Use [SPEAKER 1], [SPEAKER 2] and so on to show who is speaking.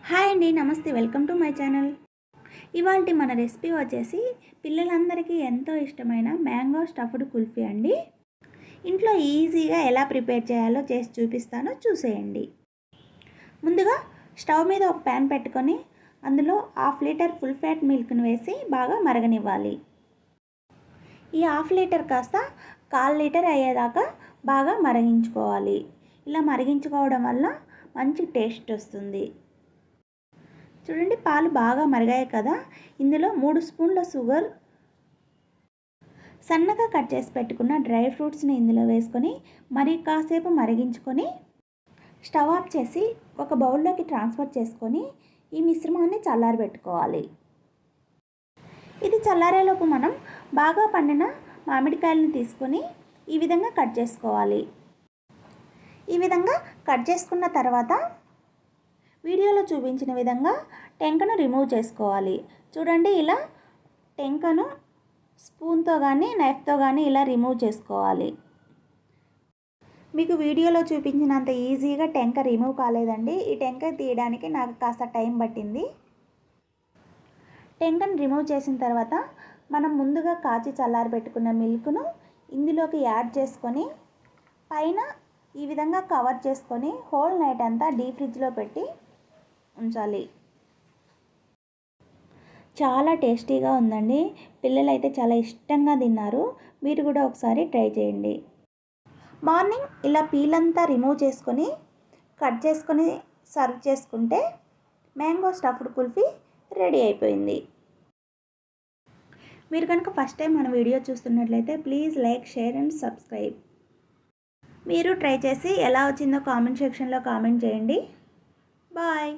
[SPEAKER 1] Hi అండి, నమస్తే. Welcome to my channel. ఇవాల్టి మన రెసిపీ వచ్చేసి పిల్లలందరికీ ఎంతో ఇష్టమైన మ్యాంగో స్టఫ్డ్ కుల్ఫీ అండి. ఇంట్లో ఈజీగా ఎలా ప్రిపేర్ చేయాలో చేసి చూపిస్తానో చూసేయండి. ముందుగా స్టవ్ మీద ఒక ప్యాన్ పెట్టుకొని అందులో 1/2 లీటర్ ఫుల్ ఫ్యాట్ మిల్క్ని వేసి బాగా మరగనివ్వాలి. ఈ 1/2 లీటర్ కాస్త 1/4 లీటర్ అయ్యేదాకా బాగా మరిగించుకోవాలి. ఇలా మరిగించుకోవడం వల్ల మంచి టేస్ట్ వస్తుంది. చూడండి, పాలు బాగా మరిగాయి కదా. ఇందులో 3 స్పూన్ల షుగర్, సన్నగా కట్ చేసి పెట్టుకున్న డ్రై ఫ్రూట్స్ని ఇందులో వేసుకొని మరి కాసేపు మరిగించుకొని స్టవ్ ఆఫ్ చేసి ఒక బౌల్లోకి ట్రాన్స్ఫర్ చేసుకొని ఈ మిశ్రమాన్ని చల్లారబెట్టుకోవాలి. ఇది చల్లారేలోపు మనం బాగా పండిన మామిడికాయలను తీసుకొని ఈ విధంగా కట్ చేసుకోవాలి. ఈ విధంగా కట్ చేసుకున్న తర్వాత వీడియోలో చూపించిన విధంగా టెంకను రిమూవ్ చేసుకోవాలి. చూడండి, ఇలా టెంకను స్పూన్తో కానీ నైఫ్తో కానీ ఇలా రిమూవ్ చేసుకోవాలి. మీకు వీడియోలో చూపించినంత ఈజీగా టెంక రిమూవ్ కాలేదండి. ఈ టెంక తీయడానికి నాకు కాస్త టైం పట్టింది. టెంకను రిమూవ్ చేసిన తర్వాత మనం ముందుగా కాచి చల్లారబెట్టుకున్న మిల్క్ను ఇందులోకి యాడ్ చేసుకొని పైన ఈ విధంగా కవర్ చేసుకొని హోల్ నైట్ అంతా డీప్ ఫ్రిడ్జ్లో పెట్టి ఉంచాలి. చాలా టేస్టీగా ఉందండి. పిల్లలైతే చాలా ఇష్టంగా తిన్నారు. మీరు కూడా ఒకసారి ట్రై చేయండి. మార్నింగ్ ఇలా పీల్ అంతా రిమూవ్ చేసుకొని కట్ చేసుకొని సర్వ్ చేసుకుంటే మ్యాంగో స్టఫ్డ్ కుల్ఫీ రెడీ అయిపోయింది. మీరు కనుక ఫస్ట్ టైం మన వీడియో చూస్తున్నట్లయితే please like, share and subscribe. మీరు ట్రై చేసి ఎలా వచ్చిందో కామెంట్ సెక్షన్లో కామెంట్ చేయండి. బాయ్.